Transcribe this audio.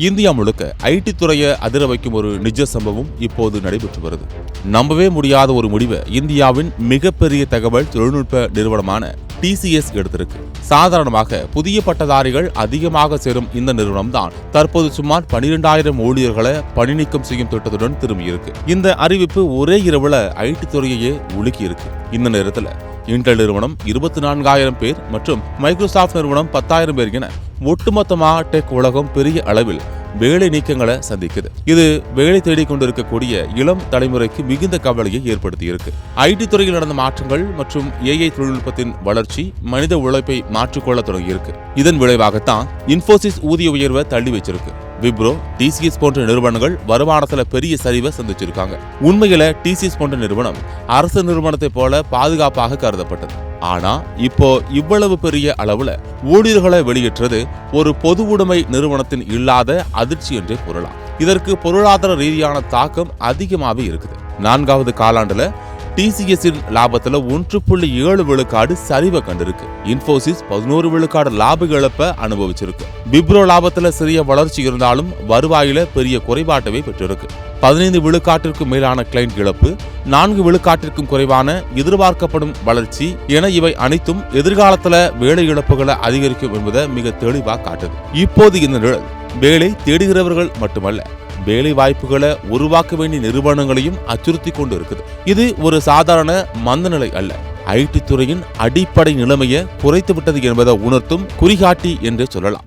India முழுக்க ID துறையை அதிர வைக்கும் ஒரு நிஜ சம்பவம் இப்போது நடைபெற்று வருது. நம்பவே முடியாத ஒரு முடிவை இந்தியாவின் மிகப்பெரிய தகவல் தொழில்நுட்ப நிறுவனமான TCS எடுத்திருக்கு. சாதாரணமாக புதிய பட்டதாரிகள் அதிகமாக சேரும் இந்த நிறுவனம் தான் தற்போது சுமார் 12,000 ஊழியர்களை பணி நீக்கம் செய்யும் திட்டத்துடன் திரும்பியிருக்கு. இந்த அறிவிப்பு ஒரே இரவுல ஐடி துறையையே உலுக்கி இருக்கு. இந்த நேரத்தில் இன்டெல் நிறுவனம் 24,000 பேர் மற்றும் மைக்ரோசாஃப்ட் நிறுவனம் 10,000 பேர் என ஒட்டுமொத்தமா டெக் உலகம் பெரிய அளவில் வேலை நீக்கங்களை சந்திக்குது. இது வேலை தேடிக் கொண்டிருக்கக்கூடிய இளம் தலைமுறைக்கு மிகுந்த கவலையை ஏற்படுத்தி இருக்கு. ஐடி துறையில் நடந்த மாற்றங்கள் மற்றும் AI தொழில்நுட்பத்தின் வளர்ச்சி மனித உழைப்பை மாற்றிக்கொள்ள தொடங்கியிருக்கு. இதன் விளைவாகத்தான் இன்ஃபோசிஸ் ஊதிய உயர்வை தள்ளி வச்சிருக்கு. விப்ரோ, TCS போன்ற நிறுவனங்கள் வருமானத்துல பெரிய சரிவை சந்திச்சிருக்காங்க. உண்மையில TCS போன்ற நிறுவனம் அரசு நிறுவனத்தை போல பாதுகாப்பாக கருதப்பட்டது. ஆனா இப்போ இவ்வளவு பெரிய அளவுல ஊழியர்களை வெளியேற்றது ஒரு பொது உடைமை நிறுவனத்தின் இல்லாத அதிர்ச்சி என்றே கூறலாம். இதற்கு பொருளாதார ரீதியான தாக்கம் அதிகமாகவே இருக்குது. 4வது காலாண்டுல TCS-இன் லாபத்துல 1.7 விழுக்காடு சரிவை கண்டிருக்கு. இன்ஃபோசிஸ் 11 விழுக்காடு லாப இழப்பை அனுபவிச்சிருக்கு. விப்ரோ லாபத்துல சிறிய வளர்ச்சி இருந்தாலும் வருவாயில பெரிய குறைபாட்டவே பெற்றிருக்கு. 15 விழுக்காட்டிற்கு மேலான கிளைண்ட் இழப்பு, 4 விழுக்காட்டிற்கும் குறைவான எதிர்பார்க்கப்படும் வளர்ச்சி என இவை அனைத்தும் எதிர்காலத்துல வேலை இழப்புகளை அதிகரிக்கும் என்பதை மிக தெளிவாக காட்டுது. இப்போது இந்த நிழல் வேலை தேடுகிறவர்கள் மட்டுமல்ல, வேலை வாய்ப்புகளை உருவாக்க வேண்டிய நிறுவனங்களையும் அச்சுறுத்தி கொண்டு இருக்குது. இது ஒரு சாதாரண மந்தநிலை அல்ல, ஐடி துறையின் அடிப்படை நிலைமையை குறைத்து விட்டது என்பதை உணர்த்தும் குறிகாட்டி என்றே சொல்லலாம்.